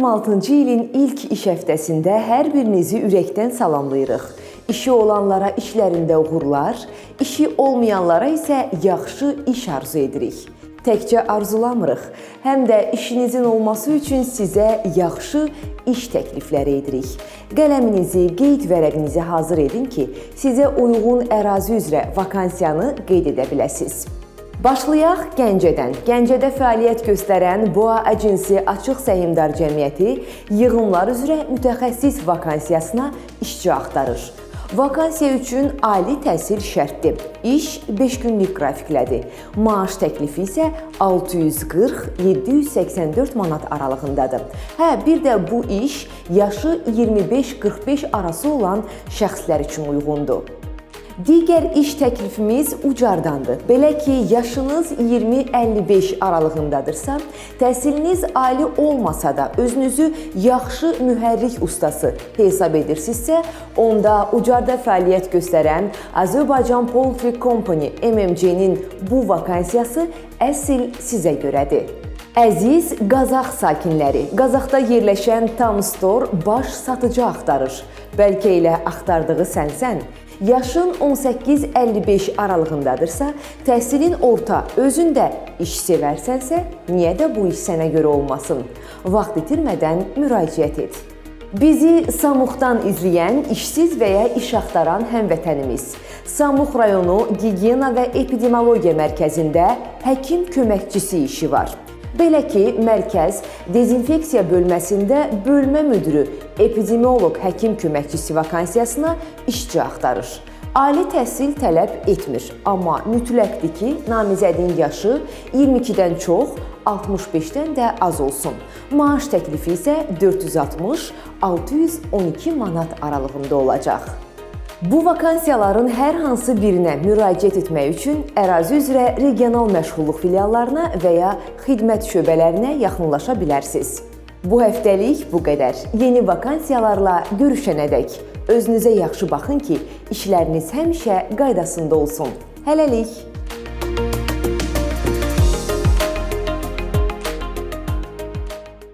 2026-cı ilin ilk iş həftəsində hər birinizi ürəkdən salamlayırıq. İşi olanlara işlərində uğurlar, işi olmayanlara isə yaxşı iş arzu edirik. Təkcə arzulamırıq, həm də işinizin olması üçün sizə yaxşı iş təklifləri edirik. Qələminizi, qeyd vərəqinizi hazır edin ki, sizə uyğun ərazi üzrə vakansiyanı qeyd edə biləsiniz. Başlayaq Gəncədən. Gəncədə fəaliyyət göstərən BOA Agency Açıq Səhmdar Cəmiyyəti yığımlar üzrə mütəxəssis vakansiyasına işçi axtarır. Vakansiya üçün ali təhsil şərtdir. İş 5 günlük qrafiklədir. Maaş təklifi isə 640-784 manat aralığındadır. Bir də bu iş yaşı 25-45 arası olan şəxslər üçün uyğundur. Digər iş təklifimiz Ucardandır. Belə ki, yaşınız 20-55 aralığındadırsa, təhsiliniz ali olmasa da özünüzü yaxşı mühərrik ustası hesab edirsinizsə, onda Ucarda fəaliyyət göstərən Azərbaycan Poultry Company MMC-nin bu vakansiyası əsl sizə görədir. Əziz Qazax sakinləri, Qazaxda yerləşən Tam Store baş satıcı axtarır. Bəlkə elə axtardığı sənsən. Yaşın 18-55 aralığındadırsa, təhsilin orta, özündə iş sevərsənsə, niyə də bu iş sənə görə olmasın? Vaxt itirmədən müraciət et. Bizi Samuxdan izləyən, işsiz və ya iş axtaran həmvətənimiz, Samux rayonu Gigiyena və Epidemiologiya mərkəzində həkim köməkçisi işi var. Belə ki, mərkəz dezinfeksiya bölməsində bölmə müdürü, epidemioloq həkim köməkçisi vakansiyasına işçi axtarır. Ali təhsil tələb etmir, amma mütləqdir ki, namizədin yaşı 22-dən çox, 65-dən də az olsun. Maaş təklifi isə 460-612 manat aralığında olacaq. Bu vakansiyaların hər hansı birinə müraciət etmək üçün ərazi üzrə regional məşğulluq filiallarına və ya xidmət şöbələrinə yaxınlaşa bilərsiniz. Bu həftəlik bu qədər. Yeni vakansiyalarla görüşənədək özünüzə yaxşı baxın ki, işləriniz həmişə qaydasında olsun. Hələlik!